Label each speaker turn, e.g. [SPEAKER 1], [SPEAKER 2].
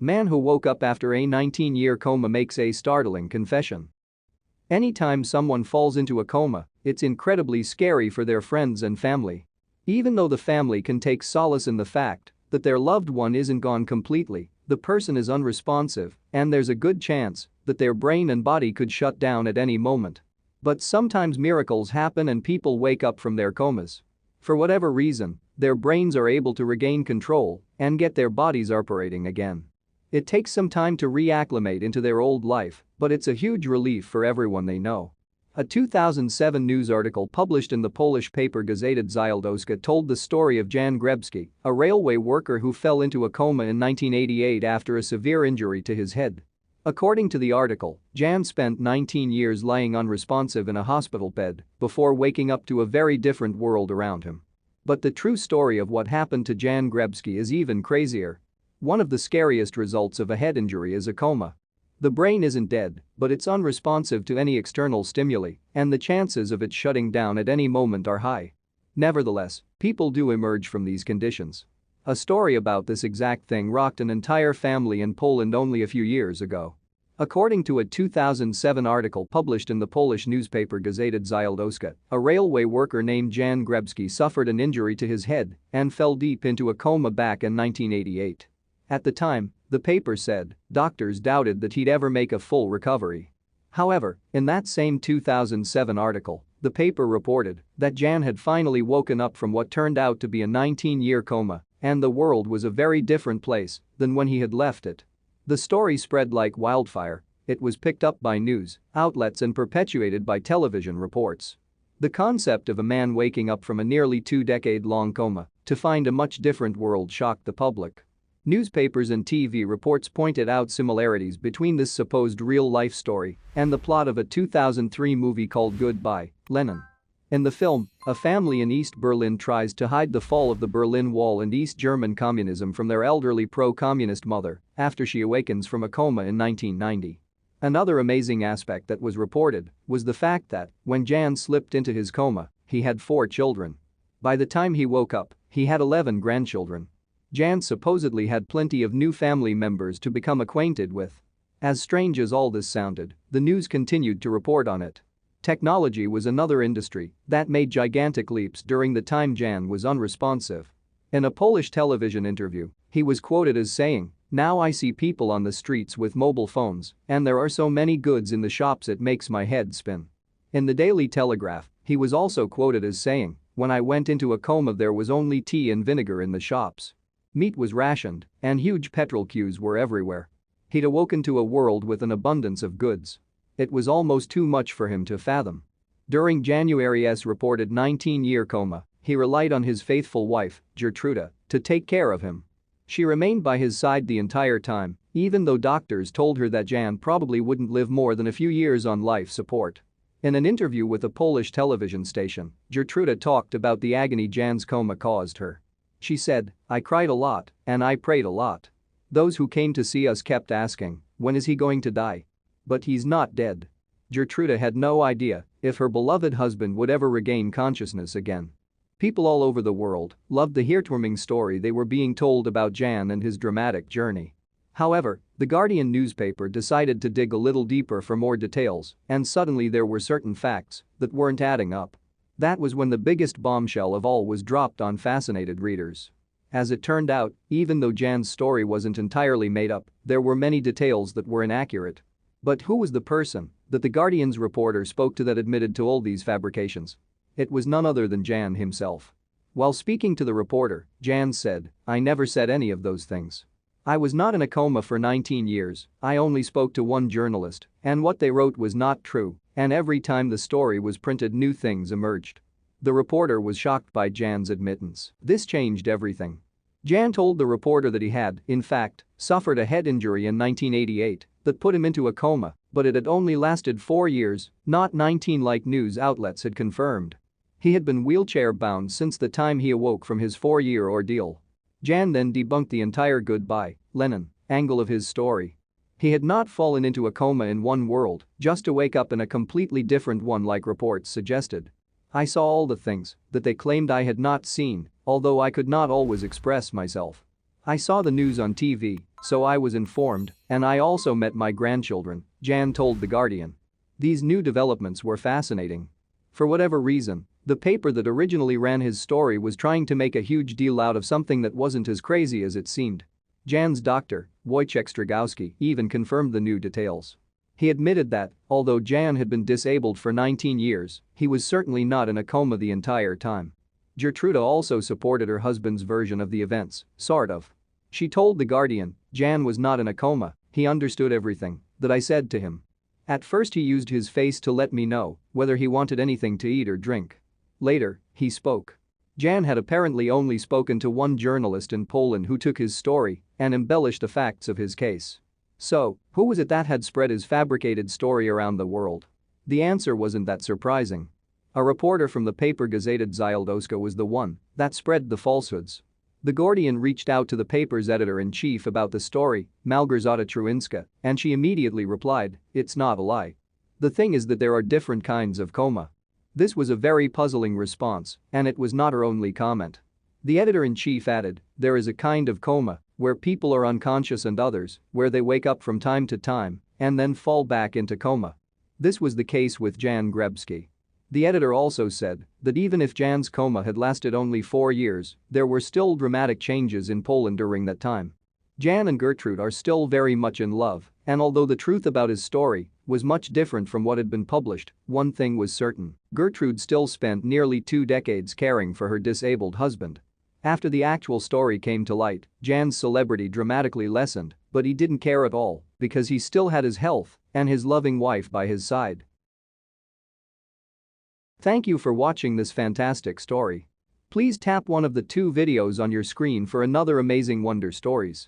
[SPEAKER 1] Man who woke up after a 19-year coma makes a startling confession. Anytime someone falls into a coma, it's incredibly scary for their friends and family. Even though the family can take solace in the fact that their loved one isn't gone completely, the person is unresponsive, and there's a good chance that their brain and body could shut down at any moment. But sometimes miracles happen and people wake up from their comas. For whatever reason, their brains are able to regain control and get their bodies operating again. It takes some time to re-acclimate into their old life, but it's a huge relief for everyone they know. A 2007 news article published in the Polish paper Gazeta Dzialdowska told the story of Jan Grzebski, a railway worker who fell into a coma in 1988 after a severe injury to his head. According to the article, Jan spent 19 years lying unresponsive in a hospital bed before waking up to a very different world around him. But the true story of what happened to Jan Grzebski is even crazier. One of the scariest results of a head injury is a coma. The brain isn't dead, but it's unresponsive to any external stimuli, and the chances of it shutting down at any moment are high. Nevertheless, people do emerge from these conditions. A story about this exact thing rocked an entire family in Poland only a few years ago. According to a 2007 article published in the Polish newspaper Gazeta Dzialdowska, a railway worker named Jan Grzebski suffered an injury to his head and fell deep into a coma back in 1988. At the time, the paper said, doctors doubted that he'd ever make a full recovery. However, in that same 2007 article, the paper reported that Jan had finally woken up from what turned out to be a 19-year coma, and the world was a very different place than when he had left it. The story spread like wildfire. It was picked up by news outlets and perpetuated by television reports. The concept of a man waking up from a nearly 2-decade-long coma to find a much different world shocked the public. Newspapers and TV reports pointed out similarities between this supposed real-life story and the plot of a 2003 movie called Goodbye, Lenin. In the film, a family in East Berlin tries to hide the fall of the Berlin Wall and East German communism from their elderly pro-communist mother after she awakens from a coma in 1990. Another amazing aspect that was reported was the fact that, when Jan slipped into his coma, he had 4 children. By the time he woke up, he had 11 grandchildren. Jan supposedly had plenty of new family members to become acquainted with. As strange as all this sounded, the news continued to report on it. Technology was another industry that made gigantic leaps during the time Jan was unresponsive. In a Polish television interview, he was quoted as saying, "Now I see people on the streets with mobile phones, and there are so many goods in the shops it makes my head spin." In the Daily Telegraph, he was also quoted as saying, "When I went into a coma there was only tea and vinegar in the shops. Meat was rationed, and huge petrol queues were everywhere." He'd awoken to a world with an abundance of goods. It was almost too much for him to fathom. During January's reported 19-year coma, he relied on his faithful wife, Gertruda, to take care of him. She remained by his side the entire time, even though doctors told her that Jan probably wouldn't live more than a few years on life support. In an interview with a Polish television station, Gertruda talked about the agony Jan's coma caused her. She said, "I cried a lot, and I prayed a lot. Those who came to see us kept asking, when is he going to die? But he's not dead." Gertruda had no idea if her beloved husband would ever regain consciousness again. People all over the world loved the heartwarming story they were being told about Jan and his dramatic journey. However, the Guardian newspaper decided to dig a little deeper for more details, and suddenly there were certain facts that weren't adding up. That was when the biggest bombshell of all was dropped on fascinated readers. As it turned out, even though Jan's story wasn't entirely made up, there were many details that were inaccurate. But who was the person that the Guardian's reporter spoke to that admitted to all these fabrications? It was none other than Jan himself. While speaking to the reporter, Jan said, "I never said any of those things. I was not in a coma for 19 years, I only spoke to one journalist, and what they wrote was not true, and every time the story was printed new things emerged." The reporter was shocked by Jan's admittance. This changed everything. Jan told the reporter that he had, in fact, suffered a head injury in 1988 that put him into a coma, but it had only lasted 4 years, not 19 like news outlets had confirmed. He had been wheelchair-bound since the time he awoke from his 4-year ordeal. Jan then debunked the entire Goodbye, Lenin angle of his story. He had not fallen into a coma in one world, just to wake up in a completely different one like reports suggested. "I saw all the things that they claimed I had not seen, although I could not always express myself. I saw the news on TV, so I was informed, and I also met my grandchildren, Jan told The Guardian. These new developments were fascinating. For whatever reason, the paper that originally ran his story was trying to make a huge deal out of something that wasn't as crazy as it seemed. Jan's doctor, Wojciech Stragowski, even confirmed the new details. He admitted that, although Jan had been disabled for 19 years, he was certainly not in a coma the entire time. Gertruda also supported her husband's version of the events, sort of. She told The Guardian, Jan was not in a coma, he understood everything that I said to him. At first he used his face to let me know whether he wanted anything to eat or drink. Later, he spoke. Jan had apparently only spoken to one journalist in Poland who took his story and embellished the facts of his case. So, who was it that had spread his fabricated story around the world? The answer wasn't that surprising. A reporter from the paper Gazeta Dzialdowska was the one that spread the falsehoods. The Guardian reached out to the paper's editor-in-chief about the story, Malgorzata Truinska, and she immediately replied, "It's not a lie. The thing is that there are different kinds of coma." This was a very puzzling response, and it was not her only comment. The editor-in-chief added, "There is a kind of coma where people are unconscious and others where they wake up from time to time and then fall back into coma. This was the case with Jan Grzebski." The editor also said that even if Jan's coma had lasted only 4 years, there were still dramatic changes in Poland during that time. Jan and Gertrude are still very much in love, and although the truth about his story was much different from what had been published, one thing was certain: Gertrude still spent nearly 2 decades caring for her disabled husband. After the actual story came to light, Jan's celebrity dramatically lessened, but he didn't care at all because he still had his health and his loving wife by his side. Thank you for watching this fantastic story. Please tap one of the 2 videos on your screen for another amazing wonder stories.